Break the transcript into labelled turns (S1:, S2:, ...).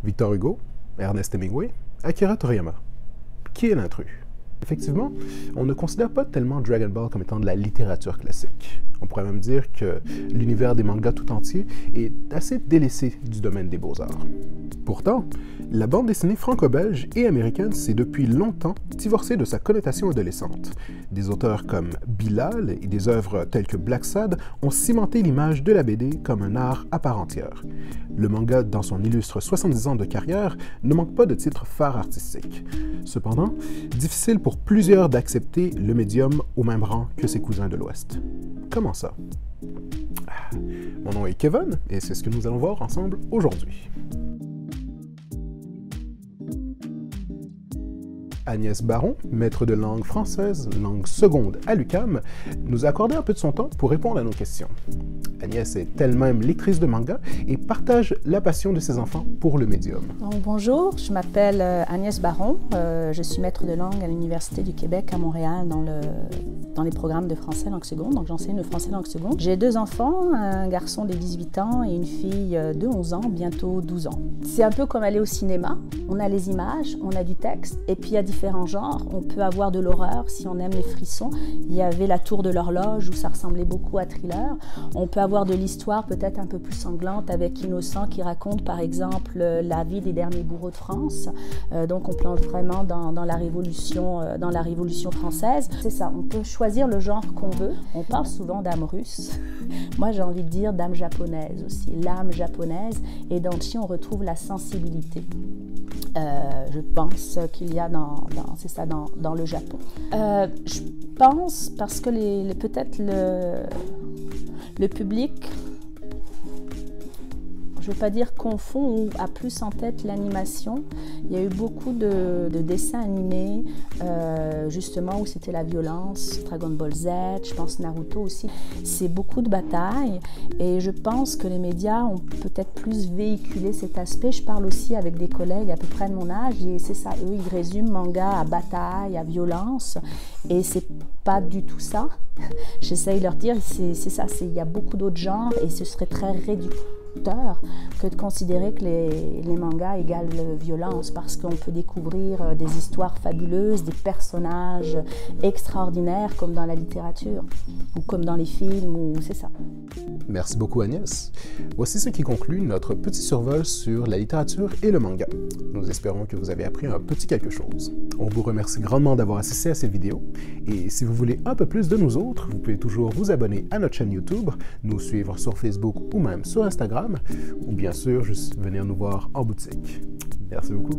S1: Victor Hugo, Ernest Hemingway, Akira Toriyama. Qui est l'intrus? Effectivement, on ne considère pas tellement Dragon Ball comme étant de la littérature classique. On pourrait même dire que l'univers des mangas tout entier est assez délaissé du domaine des beaux-arts. Pourtant, la bande dessinée franco-belge et américaine s'est depuis longtemps divorcée de sa connotation adolescente. Des auteurs comme Bilal et des œuvres telles que Black Sad ont cimenté l'image de la BD comme un art à part entière. Le manga, dans son illustre 70 ans de carrière, ne manque pas de titres phares artistiques. Cependant, difficile pour plusieurs d'accepter le médium au même rang que ses cousins de l'Ouest. Comment ça? Mon nom est Kevin et c'est ce que nous allons voir ensemble aujourd'hui. Agnès Baron, maître de langue française, langue seconde à l'UQAM, nous a accordé un peu de son temps pour répondre à nos questions. Agnès est elle-même lectrice de manga et partage la passion de ses enfants pour le médium.
S2: Donc, bonjour, je m'appelle Agnès Baron, je suis maître de langue à l'Université du Québec à Montréal dans les programmes de français langue seconde, donc j'enseigne le français langue seconde. J'ai deux enfants, un garçon de 18 ans et une fille de 11 ans, bientôt 12 ans. C'est un peu comme aller au cinéma, on a les images, on a du texte et puis il y a différents genres. On peut avoir de l'horreur si on aime les frissons. Il y avait La Tour de l'Horloge où ça ressemblait beaucoup à Thriller. On peut avoir de l'histoire peut-être un peu plus sanglante avec Innocent qui raconte par exemple la vie des derniers bourreaux de France. Donc on plonge vraiment dans la Révolution française. C'est ça, on peut choisir le genre qu'on veut. On parle souvent d'âme russe. Moi j'ai envie de dire d'âme japonaise aussi, l'âme japonaise, et dans Chi on retrouve la sensibilité. Je pense qu'il y a c'est ça, dans le Japon. Je pense parce que peut-être le public, je ne veux pas dire confond ou a plus en tête l'animation. Il y a eu beaucoup de dessins animés, justement, où c'était la violence, Dragon Ball Z, je pense Naruto aussi. C'est beaucoup de batailles et je pense que les médias ont peut-être plus véhiculé cet aspect. Je parle aussi avec des collègues à peu près de mon âge et c'est ça, eux, ils résument manga à bataille, à violence et c'est pas du tout ça. J'essaye de leur dire, c'est ça, il y a beaucoup d'autres genres et ce serait très réducteur que de considérer que les mangas égalent violence parce qu'on peut découvrir des histoires fabuleuses, des personnages extraordinaires comme dans la littérature ou comme dans les films, ou c'est ça.
S1: Merci beaucoup Agnès. Voici ce qui conclut notre petit survol sur la littérature et le manga. Nous espérons que vous avez appris un petit quelque chose. On vous remercie grandement d'avoir assisté à cette vidéo et si vous voulez un peu plus de nous autres, vous pouvez toujours vous abonner à notre chaîne YouTube, nous suivre sur Facebook ou même sur Instagram, ou bien sûr juste venir nous voir en boutique. Merci beaucoup.